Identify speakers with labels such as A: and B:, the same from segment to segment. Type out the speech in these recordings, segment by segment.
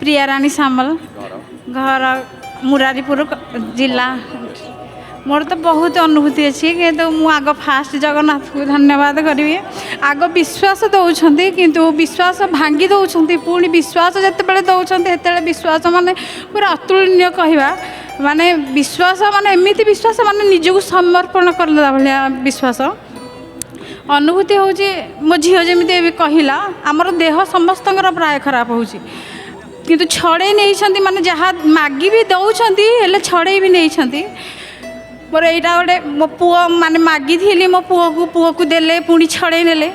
A: प्रियाराणी सामल घर मुरारीपुर जिला। मोर तो बहुत अनुभूति अच्छी कि मु आग फास्ट जगन्नाथ को धन्यवाद करी। आग विश्वास दौरान किंतु विश्वास भांगी दौरान पुणी विश्वास जिते दौरान से विश्वास माने पूरा अतुलनीय कहवा माने विश्वास माने एमती विश्वास माने निजक समर्पण करला भाया विश्वास अनुभूति हूँ। मो झील जमी कहला आमर देह समस्त प्राय खराब हो किंतु छड़े नहीं माने जहाँ मागी भी दौरान हेल्ले छड़े भी नहीं मोर यहाँ गोटे मो पुओ माने मागी थी मो पुओ को देले पुणी छड़े नेले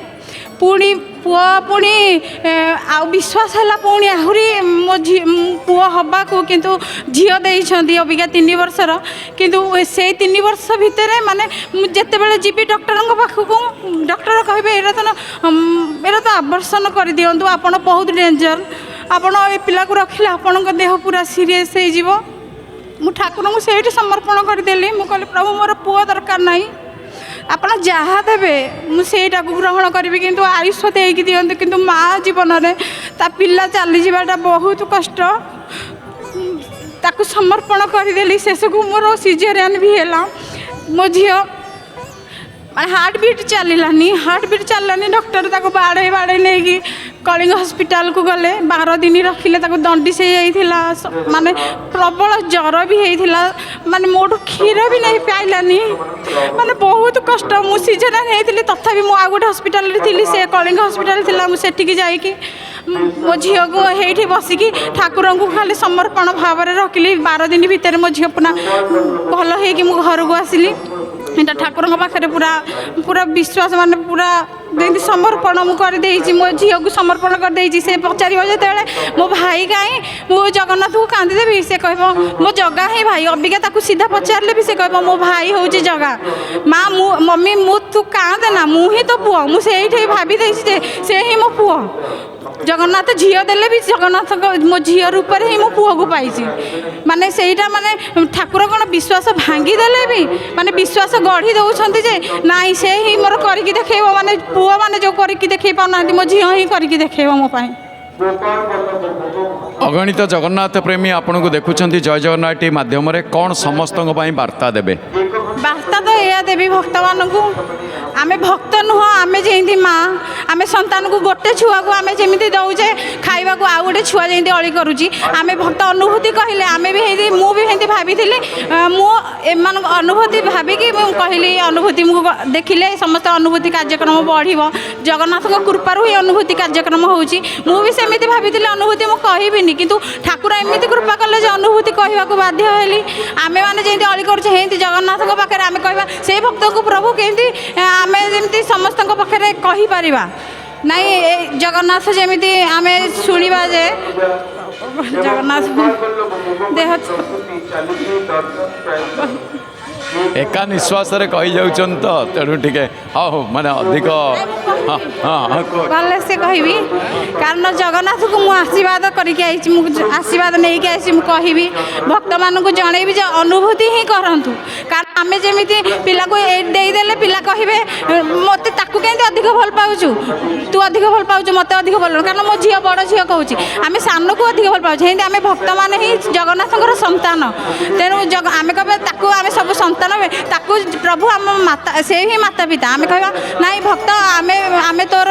A: पुणी पुओ पुणी आ विश्वास है पुणी आहरी मो पुओ हवा को किंतु झील देती अबिका 3 वर्षर किंतु से 3 वर्ष भितर माने जिते बड़े जीवी डॉक्टर पाखक डॉक्टर कहे एरा तो आवर्सन कर दिंतु आप बहुत डेंजर आपण ए पिला को रखिले आपण देह पूरा सीरीयस हो मु ठाकुर को से समर्पण करदेली मु कहली प्रभु मोर पुओ दरकार नहीं आपड़ जहाँ देवे मुझे ग्रहण करी किंतु आयुष देकी दिंतु किंतु माँ जीवन में ता पिला चली जावाटा बहुत कष्ट ताकू समर्पण करदेली शेष को मोर सीजरियन भी है मो झील हार्ट बीट चलानी डॉक्टर ताको बाड़े बाड़े नहीं कलिंग हॉस्पिटल को गले 12 दिन रखिले दंडिस हो माने प्रबल ज्वर भी होता माने मोटू क्षीर भी नहीं पाइलानी माने बहुत कष्ट मु सीजरियन होती तथापि मु गोटे हॉस्पिटल थी से कलिंग हॉस्पिटल थी मुझे जाइकी मो झील को ये बसिकी ठाकुर को खाली समर्पण भाव में रखिली 12 दिन भितर मो झील पुना भल हो घर को आसिली एटा ठाकुर पाखे पूरा पूरा विश्वास माने पूरा जमी समर्पण मुझे मो झील को समर्पण करदे से पचार जो मो भाई कहीं मु जगन्नाथ को कांदीदेवी से कह मो जगह ही भाई अबिका सीधा पचारे भी से कह मो भाई हूँ जगह माँ मम्मी मु तू कांदेना मुझे तो पुओ मुझे भाभी से ही मो पुओ जगन्नाथ झील देले भी जगन्नाथ मो झील रूप ही मो पुओ को पाई माने सेटा माने ठाकुर कौन विश्वास भांगी देले भी माने विश्वास गढ़ी दौरान जे नाई से ही मोर करके देखेब माने पुओ माने जो करके देखे पाना मो झील ही करके देखेब मो पाई।
B: अगणित जगन्नाथ प्रेमी आपन को देखुं जय जगन्नाथ माध्यम कौन समस्त वार्ता देवे
A: वार्ता तो यह देवी भक्त मान को आमे भक्त नुह आमे जमी माँ आमे संतान को गोटे छुआ को आमे जमी दौचे खाइबा को आउ गोटे छुआ जमी अली करुच्ची आमे भक्त अनुभूति कहले आमे भी मुझे भाभी मु एम अनुभूति भाविकी कहली अनुभूति देखिले समस्त अनुभूति कार्यक्रम बढ़ जगन्नाथ कृपार ही अनुभूति कार्यक्रम होमती भाभी अनुभूति मुझे कहबिनी किंतु ठाकुर एमती कृपा कले अनुभूति कहवाक बाध्य हेली आमे मैंने जमी अली करुचे जगन्नाथ पाखे आमे कहवा से भक्त को प्रभु केमती आमे जमी समस्त पाखे कहीपर नाई जगन्नाथ जमी आमे शुणा जे जगन्नाथ देह
B: एका निश्वास कही जाऊन तो तेणु टे हाँ माने अधिक
A: भले से कहबी कारण जगन्नाथ को मुझे आशीर्वाद करके आशीर्वाद नहीं कहि भक्त मान को जनइबी जे अनुभूति ही करूँ कारण आम जमी पिला को देदेले पिला कहे मत कहीं अधिक भल पाचु तू अधिक भल पाचु मत अधिक भल कारण मो झील बड़ झील कहूँ आम सान को अधिक भल पाचु आम भक्त मान ही जगन्नाथ संतान तेणु आम कहे आम सब संतान ताकू प्रभु आम माता से ही माता पिता आम कहवा नाई भक्त आमे आमे तोर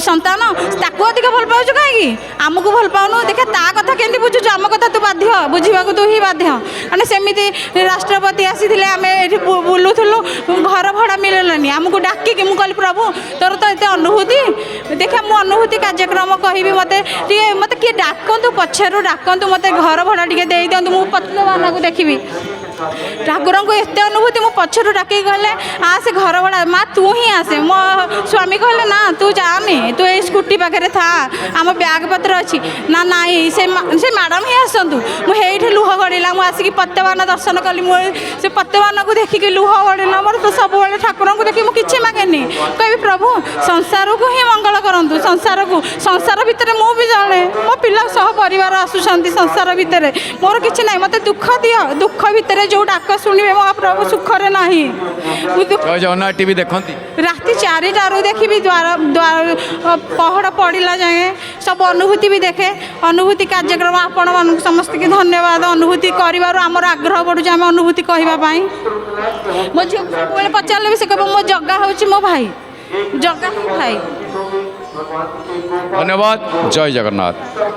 A: संतान ताकू अधिक भल पाचु कहीं आमको भल पाऊनु देखे ता कथा केमती बुझुचु आम कथा तू बाध्य बुझा तू ही बाध्य मैंने सेमती राष्ट्रपति आसी आम ये बुलूलु घर भड़ा मिललानी आमको डाकिकी मुझे कहली प्रभु तोर तो ये अनुभूति देखा मु अनुभूति कार्यक्रम कहि मत किए डाकतु पछरू डाकतु मत घर भड़ा टे दे दिंतु मुझे पत्नी को देखी ठाकुर को एत अनुभूति मुझे पछरू डाक कहले आसे घर भड़ा माँ तू ही आसे मो स्वामी कहले ना तू जानी तू ये स्कूटी पाखे था आम ब्याग पत्र अच्छी ना नाई से मैडम ही आसतु मुझे लुह गड़ला मुझे आसिक पत्यवान दर्शन कली मुझे पत्यवान को देखिक लुह गड़ला मोर तो सब ठाकुर को देखिए मुझे किसी मागेनी कह प्रभु संसार को ही मंगल करूँ संसार भितर मु भी जाने मो पिला सह परिवार आसुँच संसार भितर मोर किसी ना मत दुख दियो दुख भितर ଯେଉଁ ଡାକ ଶୁଣିବେ ମହାପ୍ରଭୁ ସୁଖରେ ନାହିଁ। ମୁଁ
B: ଜୟ ଜଗନ୍ନାଥ ଟିଭି ଦେଖନ୍ତି?
A: ରାତି 4ଟାରୁ ଦେଖିବି, ପହଡ଼ ପଡ଼ିଲା ଯାଏଁ ସବୁ ଅନୁଭୂତି ବି ଦେଖେ। ଅନୁଭୂତି କାର୍ଯ୍ୟକ୍ରମ ଆପଣମାନଙ୍କୁ ସମସ୍ତଙ୍କୁ ଧନ୍ୟବାଦ। ଅନୁଭୂତି କରିବାରୁ ଆମର ଆଗ୍ରହ ବଢ଼ୁଛି ଆମେ ଅନୁଭୂତି କହିବା ପାଇଁ। ମୋ ଝିଅକୁ ସବୁବେଳେ ପଚାରିଲେ ବି ସେ କହିବ ମୋ ଜଗା ହେଉଛି ମୋ ଭାଇ, ଜଗା ହିଁ ଭାଇ।
B: ଧନ୍ୟବାଦ। ଜୟ ଜଗନ୍ନାଥ।